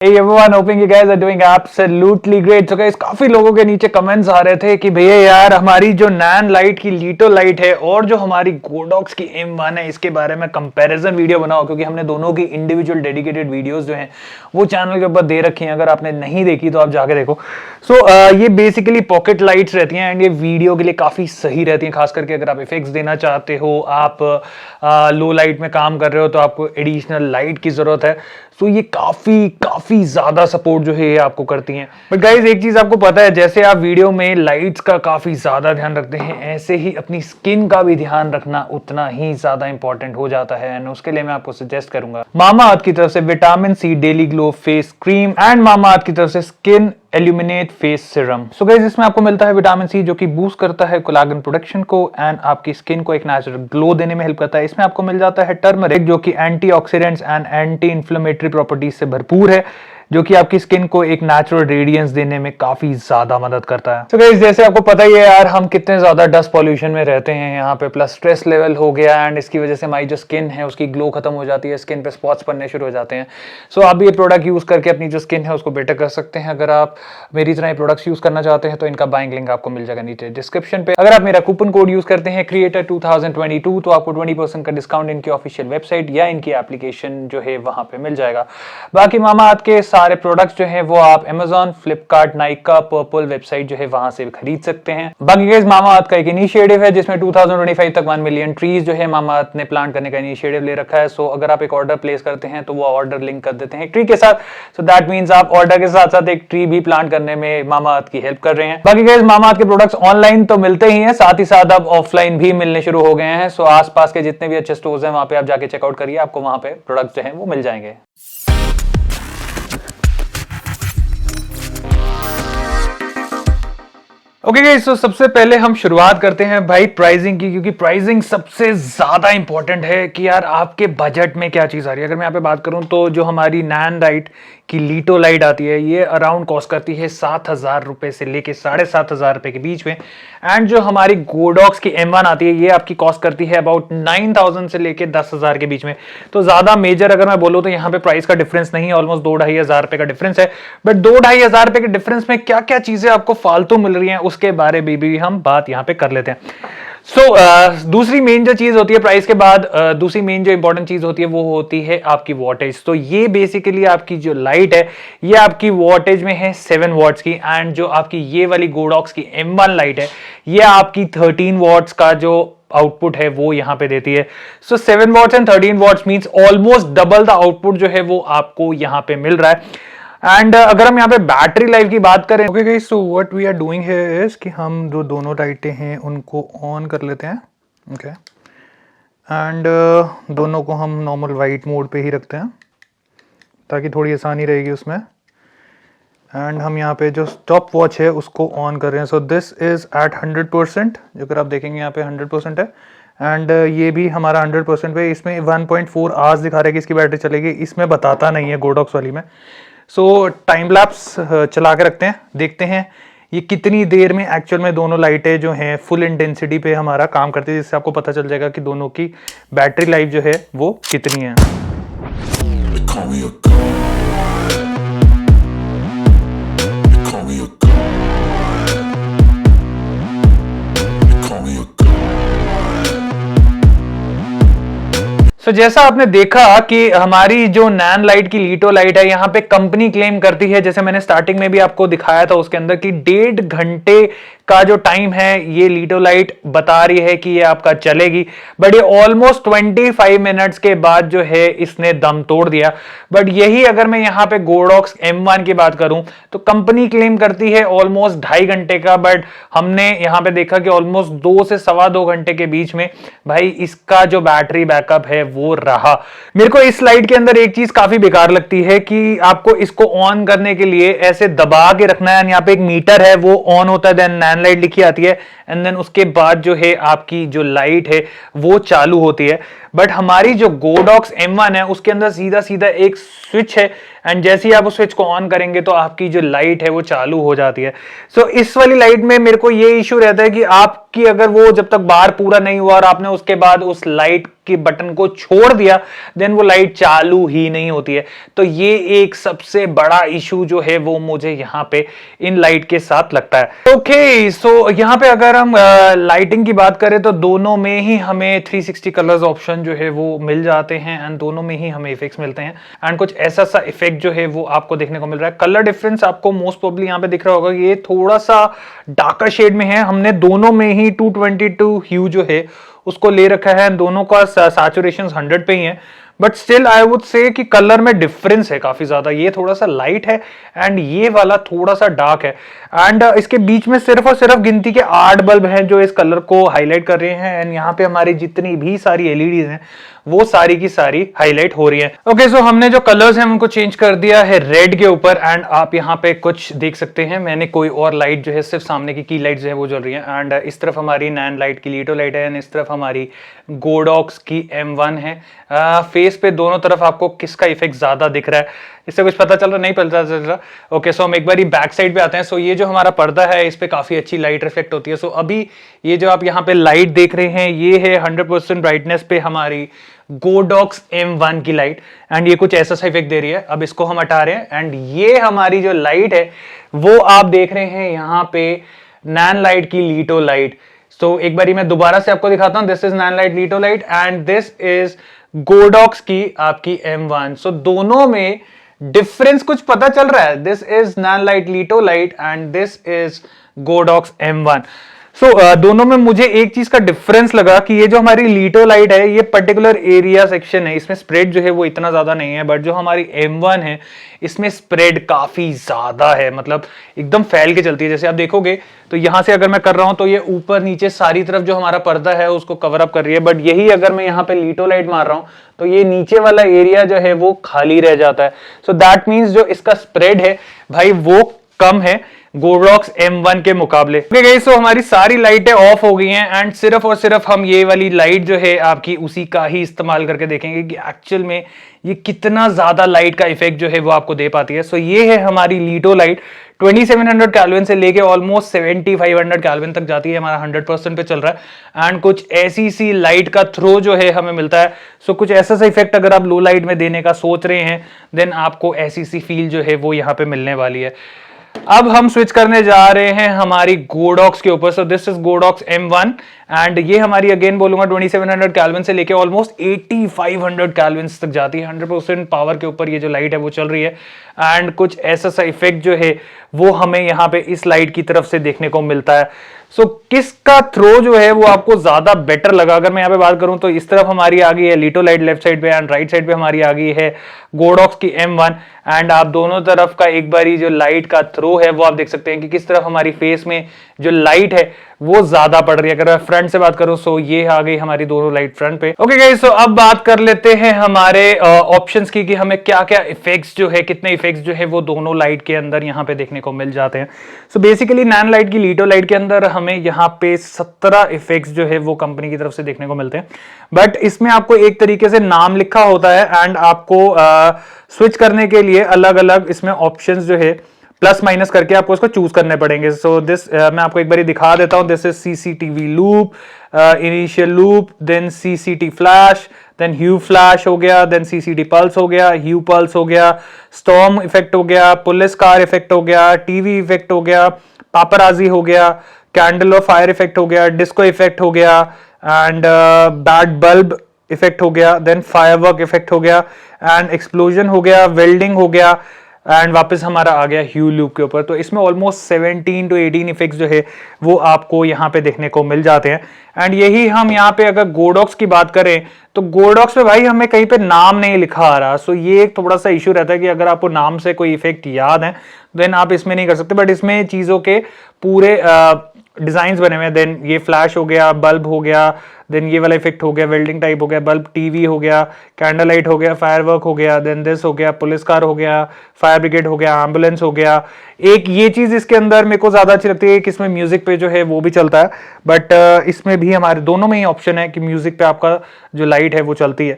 Hey everyone, hoping you guys are doing absolutely great. So guys, काफी लोगों के नीचे कमेंट्स आ रहे थे कि भैया यार हमारी जो नैन लाइट की लीटो लाइट है और जो हमारी गोडॉक्स की M1 है इसके बारे में कंपैरिजन वीडियो बनाओ, क्योंकि हमने दोनों की इंडिविजुअल डेडिकेटेड वीडियोस जो हैं वो चैनल के ऊपर दे रखी हैं। अगर आपने नहीं देखी तो आप जाके देखो। ये बेसिकली पॉकेट लाइट्स रहती हैं एंड ये वीडियो के लिए काफी सही रहती हैं, खास करके अगर आप इफेक्ट्स देना चाहते हो, आप लो लाइट में काम कर रहे हो तो आपको एडिशनल लाइट की जरूरत है। तो ये काफी ज्यादा सपोर्ट जो है ये आपको करती हैं। बट गाइज एक चीज आपको पता है, जैसे आप वीडियो में लाइट्स का काफी ज्यादा ध्यान रखते हैं, ऐसे ही अपनी स्किन का भी ध्यान रखना उतना ही ज्यादा इंपॉर्टेंट हो जाता है। एंड उसके लिए मैं आपको सजेस्ट करूंगा मामाअर्थ की तरफ से vitamin C daily glow face cream and Mamaearth की तरफ से skin illuminate face serum. So guys इसमें आपको मिलता है विटामिन सी जो कि बूस्ट करता है कोलाजन प्रोडक्शन को एंड आपकी स्किन को एक नेचुरल ग्लो देने में हेल्प करता है। इसमें आपको मिल जाता है टर्मरिक जो कि antioxidants and anti inflammatory properties से भरपूर है, जो कि आपकी स्किन को एक नेचुरल रेडियंस देने में काफी ज्यादा मदद करता है। तो गाइस जैसे आपको पता ही है यार, हम कितने ज्यादा डस्ट पॉल्यूशन में रहते हैं यहाँ पे, प्लस स्ट्रेस लेवल हो गया एंड इसकी वजह से हमारी जो स्किन है उसकी ग्लो खत्म हो जाती है, स्किन पे स्पॉट्स पड़ने शुरू हो जाते हैं। सो आप ये प्रोडक्ट यूज करके अपनी जो स्किन है उसको बेटर कर सकते हैं। अगर आप मेरी तरह प्रोडक्ट्स यूज करना चाहते हैं तो इनका बाइंग लिंक आपको मिल जाएगा नीचे डिस्क्रिप्शन पे। अगर आप मेरा कूपन कोड यूज करते हैं क्रिएटर 2022 तो आपको 20% का डिस्काउंट इनकी ऑफिशियल वेबसाइट या इनकी एप्लीकेशन जो है वहां पे मिल जाएगा। बाकी मामाअर्थ के सारे प्रोडक्ट्स जो है वो आप Amazon, Flipkart, Nykaa, purple website जो है वहां से खरीद सकते हैं। बाकी गाइस मामाअर्थ का एक इनिशिएटिव है जिसमें 2025 तक 1 मिलियन ट्रीज जो है मामाअर्थ ने प्लांट करने का इनिशिएटिव ले रखा है। सो अगर आप एक ऑर्डर प्लेस करते हैं तो वो ऑर्डर लिंक कर देते हैं ट्री के साथ। सो दैट मींस आप ऑर्डर के साथ साथ एक ट्री भी प्लांट करने में मामाअर्थ की हेल्प कर रहे हैं। बाकी गाइस मामाअर्थ के प्रोडक्ट्स ऑनलाइन तो मिलते ही हैं, साथ ही साथ अब ऑफलाइन भी मिलने शुरू हो गए हैं। सो आसपास के जितने भी अच्छे स्टोर्स हैं वहां पे आप जाके चेकआउट करिए, आपको वहां पे प्रोडक्ट्स जो हैं वो मिल जाएंगे। ओके गाइस, तो सबसे पहले हम शुरुआत करते हैं भाई प्राइसिंग की, क्योंकि प्राइसिंग सबसे ज्यादा इंपॉर्टेंट है कि यार आपके बजट में क्या चीज आ रही है। अगर मैं यहाँ पे बात करूं तो जो हमारी नैन लाइट की लीटो लाइट आती है ये अराउंड कॉस्ट करती है 7,000 रुपए से लेके 7,500 रुपए के बीच में। एंड जो हमारी गोडॉक्स की M1 आती है ये आपकी कॉस्ट करती है अबाउट 9,000 से लेके 10,000 के बीच में। तो ज्यादा मेजर अगर मैं बोलूं तो यहाँ पे प्राइस का डिफरेंस नहीं है, ऑलमोस्ट 2-2,500 रुपए का डिफरेंस है। बट 2-2,500 रुपए के डिफरेंस में क्या क्या चीजें आपको फालतू मिल रही हैं उसके बारे में भी हम बात यहाँ पे कर लेते हैं। दूसरी मेन जो चीज होती है प्राइस के बाद, दूसरी मेन जो इंपॉर्टेंट चीज होती है वो होती है आपकी वॉटेज। तो ये बेसिकली आपकी जो लाइट है ये आपकी वॉटेज में है 7 वॉट्स की, एंड जो आपकी ये वाली गोडॉक्स की M1 लाइट है ये आपकी 13 वॉट्स का जो आउटपुट है वो यहां पे देती है। 7 watts and 13 watts means almost double the output जो है वो आपको यहां पे मिल रहा है। एंड अगर हम यहाँ पे बैटरी लाइफ की बात करें, okay guys, so what we are doing here is कि हम जो दोनों लाइटें हैं उनको ऑन कर लेते हैं। ओके, एंड दोनों को हम नॉर्मल वाइट मोड पे ही रखते हैं ताकि थोड़ी आसानी रहेगी उसमें। एंड हम यहाँ पे जो स्टॉप वॉच है उसको ऑन कर रहे हैं। सो दिस इज एट 100%, अगर आप देखेंगे यहाँ पे 100% है। एंड ये भी हमारा 100% पे, इसमें 1.4 आवर्स दिखा रहा है कि इसकी बैटरी चलेगी, इसमें बताता नहीं है गोडॉक्स वाली में। सो टाइम लैप्स चला के रखते हैं, देखते हैं ये कितनी देर में एक्चुअल में दोनों लाइटें जो हैं फुल इंटेंसिटी पे हमारा काम करती है, जिससे आपको पता चल जाएगा कि दोनों की बैटरी लाइफ जो है वो कितनी है। तो जैसा आपने देखा कि हमारी जो नैन लाइट की लीटो लाइट है यहाँ पे कंपनी क्लेम करती है, जैसे मैंने स्टार्टिंग में भी आपको दिखाया था उसके अंदर, कि 1.5 घंटे का जो टाइम है ये लीटो लाइट बता रही है कि ये आपका चलेगी। बट ये ऑलमोस्ट 25 मिनट्स के बाद जो है इसने दम तोड़ दिया। बट यही अगर मैं यहाँ पे गोडॉक्स M1 की बात करूं तो कंपनी क्लेम करती है ऑलमोस्ट 2.5 घंटे का, बट हमने यहाँ पे देखा कि ऑलमोस्ट 2 से 2.25 घंटे के बीच में भाई इसका जो बैटरी बैकअप है वो रहा। मेरे को इस लाइट के अंदर एक चीज काफी बेकार लगती है कि आपको इसको ऑन करने के लिए ऐसे दबा के रखना है। यहाँ पे एक मीटर है वो ऑन होता है, देन नैन लाइट लिखी आती है, एंड देन उसके बाद जो है आपकी जो लाइट है वो चालू होती है। बट हमारी जो गोडॉक्स M1 है उसके अंदर सीधा सीधा एक स्विच है, एंड जैसे ही आप उस स्विच को ऑन करेंगे तो आपकी जो लाइट है वो चालू हो जाती है। सो इस वाली लाइट में मेरे को ये इश्यू रहता है कि आपकी अगर वो जब तक बार पूरा नहीं हुआ और आपने उसके बाद उस लाइट के बटन को छोड़ दिया देन वो लाइट चालू ही नहीं होती है। तो ये एक सबसे बड़ा इशू जो है वो मुझे यहाँ पे इन लाइट के साथ लगता है। ओके, सो यहाँ पे अगर हम लाइटिंग की बात करें तो दोनों में ही हमें 360 कलर्स ऑप्शन जो है वो मिल जाते हैं एंड दोनों में ही हमें इफेक्ट्स मिलते हैं एंड कुछ ऐसा सा इफेक्ट जो है वो आपको देखने को मिल रहा है। कलर डिफरेंस आपको मोस्ट प्रोबेबली यहाँ पे दिख रहा होगा, ये थोड़ा सा डार्कर शेड में है। हमने दोनों में ही 222 ह्यू जो है उसको ले रखा है, दोनों का सैचुरेशन 100 पे ही है, but still I would say कि कलर में डिफरेंस है काफी ज्यादा। ये थोड़ा सा लाइट है एंड ये वाला थोड़ा सा डार्क है एंड इसके बीच में सिर्फ और सिर्फ गिनती के 8 बल्ब हैं जो इस कलर को हाईलाइट कर रहे हैं एंड यहाँ पे हमारी जितनी भी सारी एलईडीज हैं वो सारी की सारी हाईलाइट हो रही है। ओके, सो हमने जो कलर्स हैं उनको चेंज कर दिया है रेड के ऊपर एंड आप यहाँ पे कुछ देख सकते हैं, मैंने कोई और लाइट जो है सिर्फ सामने की लाइट जो है वो जल रही है एंड इस तरफ हमारी नैन लाइट की लीटो लाइट है एंड इस तरफ हमारी गोडॉक्स की M1 है। फेस पे दोनों तरफ आपको किसका इफेक्ट ज्यादा दिख रहा है, इससे कुछ पता चल रहा नहीं पता चल रहा। ओके, सो हम एक बार बैक साइड पे आते हैं। सो ये जो हमारा पर्दा है इस पे काफी अच्छी लाइट रिफ्लेक्ट होती है। सो अभी ये जो आप यहाँ पे लाइट देख रहे हैं ये है 100% ब्राइटनेस पे हमारी गोडॉक्स M1 की लाइट एंड ये कुछ ऐसा सा इफेक्ट दे रही है। अब इसको हम हटा रहे हैं एंड ये हमारी जो लाइट है वो आप देख रहे हैं यहाँ पे नैन लाइट की लीटो लाइट। तो एक बारी मैं दोबारा से आपको दिखाता हूं, this is Nanlite Litolite and this is Godox की आपकी M1। सो दोनों में डिफरेंस कुछ पता चल रहा है, this is Nanlite Litolite and this is Godox M1। So दोनों में मुझे एक चीज का डिफरेंस लगा कि ये जो हमारी लीटो लाइट है ये पर्टिकुलर एरिया सेक्शन है, इसमें स्प्रेड जो है वो इतना ज्यादा नहीं है, बट जो हमारी M1 है इसमें स्प्रेड काफी ज्यादा है, मतलब एकदम फैल के चलती है। जैसे आप देखोगे तो यहां से अगर मैं कर रहा हूं तो ये ऊपर नीचे सारी तरफ जो हमारा पर्दा है उसको कवर अप कर रही है, बट यही अगर मैं यहाँ पे लीटो लाइट मार रहा हूं तो ये नीचे वाला एरिया जो है वो खाली रह जाता है। सो दैट मीन्स जो इसका स्प्रेड है भाई वो कम है गोडॉक्स M1 के मुकाबले। सो हमारी सारी लाइटें ऑफ हो गई हैं एंड सिर्फ और सिर्फ हम ये वाली लाइट जो है आपकी उसी का ही इस्तेमाल करके देखेंगे कि एक्चुअल में ये कितना ज्यादा लाइट का इफेक्ट जो है वो आपको दे पाती है। सो ये है हमारी लीटो लाइट, 2700 केल्विन से लेके ऑलमोस्ट 7500 केल्विन तक जाती है, हमारा 100% पे चल रहा है एंड कुछ ऐसी सी लाइट का थ्रो जो है हमें मिलता है। सो कुछ ऐसा सा इफेक्ट अगर आप लो लाइट में देने का सोच रहे हैं देन आपको ऐसी सी फील जो है वो यहाँ पे मिलने वाली है। अब हम स्विच करने जा रहे हैं हमारी गोडॉक्स के ऊपर। So this is Godox M1 and ये हमारी अगेन बोलूंगा 2700 केल्विन से लेके ऑलमोस्ट 8500 केल्विन तक जाती है। 100% पावर के ऊपर ये जो लाइट है वो चल रही है एंड कुछ ऐसा सा इफेक्ट जो है वो हमें यहाँ पे इस लाइट की तरफ से देखने को मिलता है। सो किसका थ्रो जो है वो आपको ज्यादा बेटर लगा, अगर मैं यहाँ पे बात करूं तो इस तरफ हमारी आ गई है लीटो लाइट लेफ्ट साइड पे एंड राइट साइड पे हमारी आ गई है गोडॉक्स की M1 एंड आप दोनों तरफ का एक बारी जो लाइट का थ्रो है वो आप देख सकते हैं कि किस तरफ हमारी फेस में जो लाइट है वो ज्यादा पड़ रही है। अगर मैं फ्रंट से बात करूं सो ये आ गई हमारी दोनों लाइट फ्रंट पे। ओके गाइस, सो अब बात कर लेते हैं हमारे ऑप्शंस की कि हमें क्या क्या इफेक्ट्स जो है, कितने इफेक्ट्स जो है वो दोनों लाइट के अंदर यहाँ पे देखने को मिल जाते हैं। सो बेसिकली नैन लाइट की लीटो लाइट के अंदर हमें यहाँ पे 17 इफेक्ट्स जो है वो कंपनी की तरफ से देखने को मिलते हैं, बट इसमें आपको एक तरीके से नाम लिखा होता है एंड आपको स्विच करने के लिए अलग अलग इसमें ऑप्शंस जो है प्लस माइनस करके आपको इसको चूज करने पड़ेंगे। सो दिस मैं आपको एक बार दिखा देता हूं, this is CCTV loop, initial loop, then CCT flash, then hue flash हो गया, देन CCT पल्स हो गया, ह्यू पल्स हो गया, स्टॉर्म इफेक्ट हो गया, पुलिस कार इफेक्ट हो गया, टीवी इफेक्ट हो गया, पापराजी हो गया, कैंडल ऑफ फायर इफेक्ट हो गया, डिस्को इफेक्ट हो गया एंड बैड बल्ब इफेक्ट हो गया, देन फायरवर्क इफेक्ट हो गया एंड एक्सप्लोजन हो गया, वेल्डिंग हो गया एंड वापस हमारा आ गया ह्यू लूप के ऊपर। तो इसमें ऑलमोस्ट 17 to 18 इफेक्ट्स जो है वो आपको यहाँ पे देखने को मिल जाते हैं एंड यही हम यहाँ पे अगर गोडॉक्स की बात करें तो गोडॉक्स पे भाई हमें कहीं पे नाम नहीं लिखा आ रहा। सो ये एक थोड़ा सा इशू रहता है कि अगर आपको नाम से कोई इफेक्ट याद है देन आप इसमें नहीं कर सकते, बट इसमें चीजों के पूरे डिजाइन बने हुए हैं। देन ये फ्लैश हो गया, बल्ब हो गया, देन ये वाला इफेक्ट हो गया, वेल्डिंग टाइप हो गया, बल्ब, टीवी हो गया, कैंडल लाइट हो गया, फायरवर्क हो गया, देन दिस हो गया, पुलिस कार हो गया, फायर ब्रिगेड हो गया, एम्बुलेंस हो गया। एक ये चीज इसके अंदर मेरे को ज्यादा अच्छी लगती है कि इसमें म्यूजिक पे जो है वो भी चलता है, बट इसमें भी हमारे दोनों में ही ऑप्शन है कि म्यूजिक पे आपका जो लाइट है वो चलती है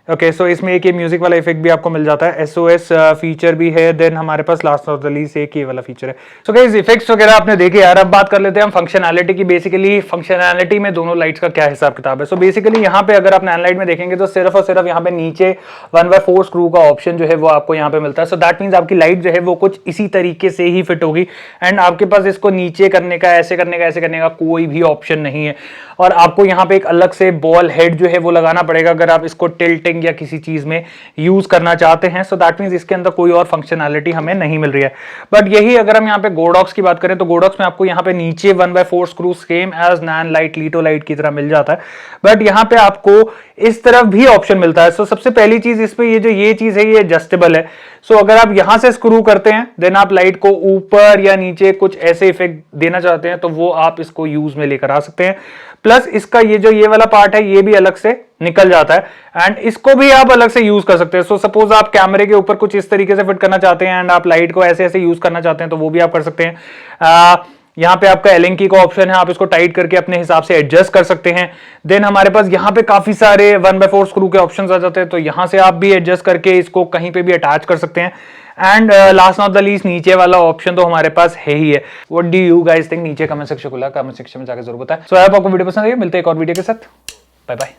ओके सो इसमें एक ये म्यूजिक वाला इफेक्ट भी आपको मिल जाता है, SOS फीचर भी है, देन हमारे पास लास्ट ऑफ द लीस्ट एक ये वाला फीचर है। सो गाइस इफेक्ट्स वगैरह आपने देखे यार, अब बात कर लेते हैं हम फंक्शनैलिटी की। बेसिकली फंक्शनैलिटी में दोनों लाइट्स का क्या हिसाब किताब है। सो बेसिकली यहाँ पे अगर आप नैन लाइट में देखेंगे तो सिर्फ और सिर्फ यहाँ पे नीचे 1/4 स्क्रू का ऑप्शन जो है वो आपको यहाँ पे मिलता है। सो दैट मीन्स आपकी लाइट जो है वो कुछ इसी तरीके से ही फिट होगी एंड आपके पास इसको नीचे करने का, ऐसे करने का, ऐसे करने का कोई भी ऑप्शन नहीं है। और आपको यहाँ पे एक अलग से बॉल हेड जो है वो लगाना पड़ेगा अगर आप इसको टिल्टिंग या किसी चीज में यूज करना चाहते हैं। सो दैट मींस इसके अंदर कोई और फंक्शनैलिटी हमें नहीं मिल रही है। बट यही अगर हम यहाँ पे गोडॉक्स की बात करें तो गोडॉक्स में आपको यहाँ पे नीचे 1/4 स्क्रू सेम एज नैन लाइट, लीटो लाइट की तरह मिल जाता है। बट यहाँ पे आपको इस तरफ भी ऑप्शन मिलता है। सो सबसे पहली चीज इसमें ये चीज है, ये एडजस्टेबल है। सो अगर आप यहां से स्क्रू करते हैं देन आप लाइट को ऊपर या नीचे कुछ ऐसे इफेक्ट देना चाहते हैं तो वो आप इसको यूज में लेकर आ सकते हैं। प्लस इसका ये वाला पार्ट है ये भी अलग से निकल जाता है एंड इसको भी आप अलग से यूज कर सकते हैं। सो सपोज आप कैमरे के ऊपर कुछ इस तरीके से फिट करना चाहते हैं एंड आप लाइट को ऐसे ऐसे यूज करना चाहते हैं तो वो भी आप कर सकते हैं। यहाँ पे आपका एलन की का ऑप्शन है, आप इसको टाइट करके अपने हिसाब से एडजस्ट कर सकते हैं। देन हमारे पास यहाँ पे काफी सारे 1/4 स्क्रू के ऑप्शंस आ जाते हैं, तो यहाँ से आप भी एडजस्ट करके इसको कहीं पे भी अटैच कर सकते हैं। And last not the least नीचे वाला ऑप्शन तो हमारे पास है ही है। What do you guys think? नीचे कमेंट सेक्शन खुला, कमेंट सेक्शन में जाकर जरूर बताएं। सो आई होप आपको वीडियो पसंद आई। मिलते हैं एक और वीडियो के साथ। Bye bye.